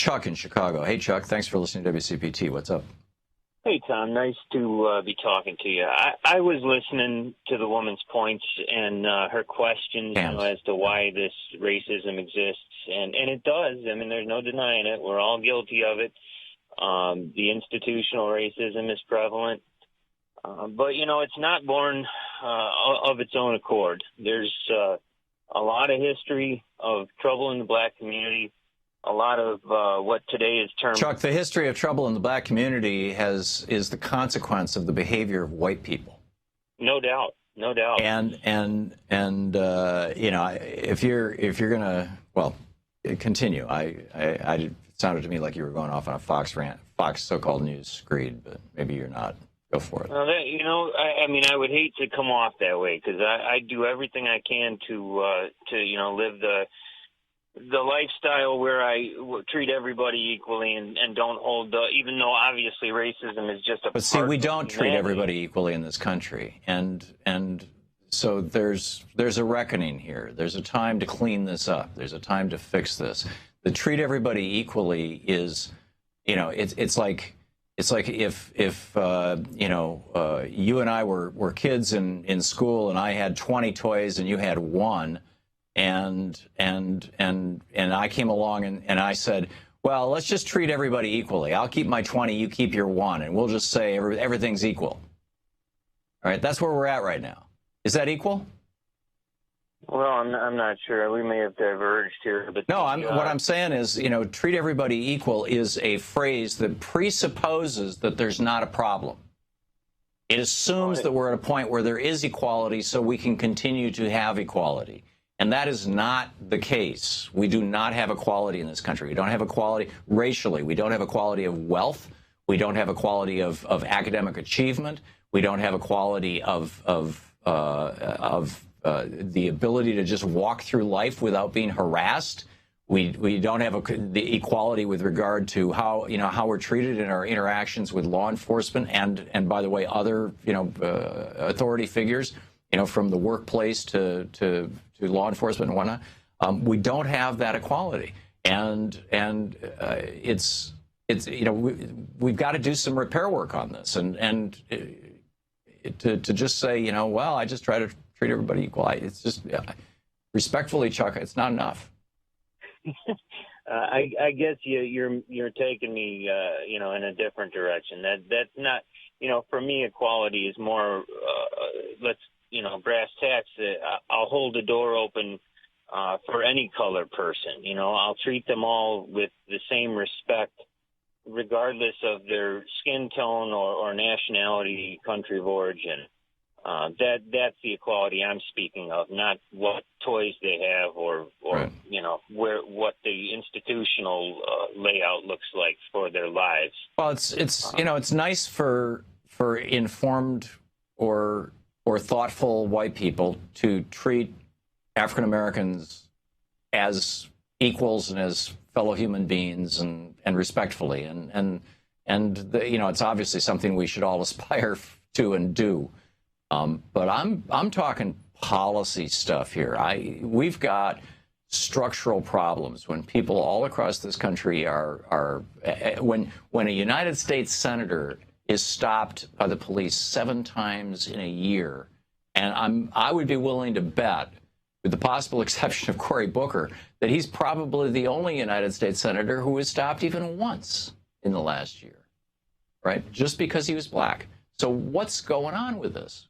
Chuck in Chicago. Hey, Chuck, thanks for listening to WCPT. What's up? Hey, Tom. Nice to be talking to you. I was listening to the woman's points and her questions as to why this racism exists. And it does. I mean, there's no denying it. We're all guilty of it. The institutional racism is prevalent. But, it's not born of its own accord. There's a lot of history of trouble in the black community. A lot of what today is termed... Chuck, the history of trouble in the black community is the consequence of the behavior of white people. No doubt, no doubt. And if you're gonna continue. It sounded to me like you were going off on a Fox so-called news screed, but maybe you're not. Go for it. Well, I would hate to come off that way because I do everything I can to live the lifestyle where I treat everybody equally and don't hold, even though obviously racism is just a But see, we don't treat everybody equally in this country. And so there's a reckoning here. There's a time to clean this up. There's a time to fix this. The treat everybody equally is, it's like if you and I were kids in school and I had 20 toys and you had one, and I came along and I said, well, let's just treat everybody equally. I'll keep my 20, you keep your one, and we'll just say everything's equal. All right, that's where we're at right now. Is that equal? Well, I'm not sure. We may have diverged here. But no, what I'm saying is, treat everybody equal is a phrase that presupposes that there's not a problem. It assumes that we're at a point where there is equality so we can continue to have equality. And that is not the case. We do not have equality in this country. We don't have equality racially. We don't have equality of wealth. We don't have equality of academic achievement. We don't have equality of the ability to just walk through life without being harassed. We don't have the equality with regard to how we're treated in our interactions with law enforcement and by the way, other authority figures. From the workplace to law enforcement and whatnot, we don't have that equality, and we've got to do some repair work on this, and to just say well, I just try to treat everybody equal. It's just respectfully, Chuck, it's not enough. I guess you're taking me in a different direction. That's not for me equality is more brass tacks. I'll hold the door open for any colored person. I'll treat them all with the same respect, regardless of their skin tone or nationality, country of origin. That's the equality I'm speaking of, not what toys they have or right. What the institutional layout looks like for their lives. Well, it's nice for informed or thoughtful white people to treat African Americans as equals and as fellow human beings and respectfully, and it's obviously something we should all aspire to and do. But I'm talking policy stuff here. We've got structural problems when people all across this country when a United States senator is stopped by the police 7 times in a year, and I would be willing to bet, with the possible exception of Cory Booker, that he's probably the only United States senator who was stopped even once in the last year, right? Just because he was black. So what's going on with this?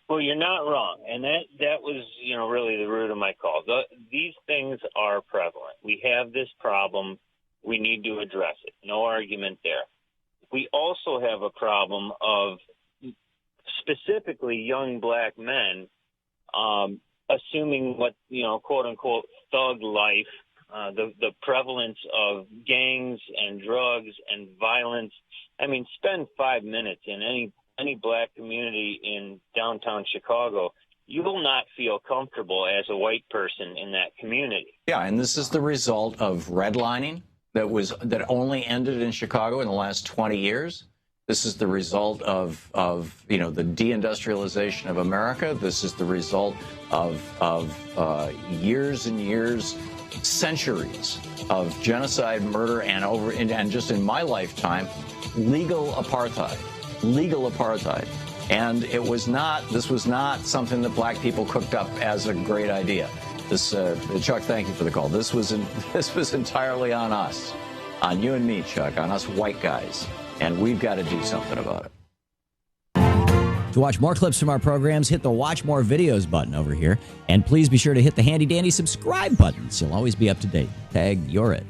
Well, you're not wrong, and that was really the root of my call. These things are prevalent. We have this problem. We need to address it. No argument there. We also have a problem of specifically young black men assuming what, quote unquote, thug life, the prevalence of gangs and drugs and violence. I mean, spend 5 minutes in any black community in downtown Chicago. You will not feel comfortable as a white person in that community. Yeah, and this is the result of redlining that only ended in Chicago in the last 20 years. This is the result of the deindustrialization of America. This is the result of years and years centuries of genocide, murder, and just in my lifetime, legal apartheid. And this was not something that black people cooked up as a great idea. Chuck, thank you for the call. This was entirely on us, on you and me, Chuck, on us white guys. And we've got to do something about it. To watch more clips from our programs, hit the Watch More Videos button over here. And please be sure to hit the handy-dandy subscribe button so you'll always be up to date. Tag, you're it.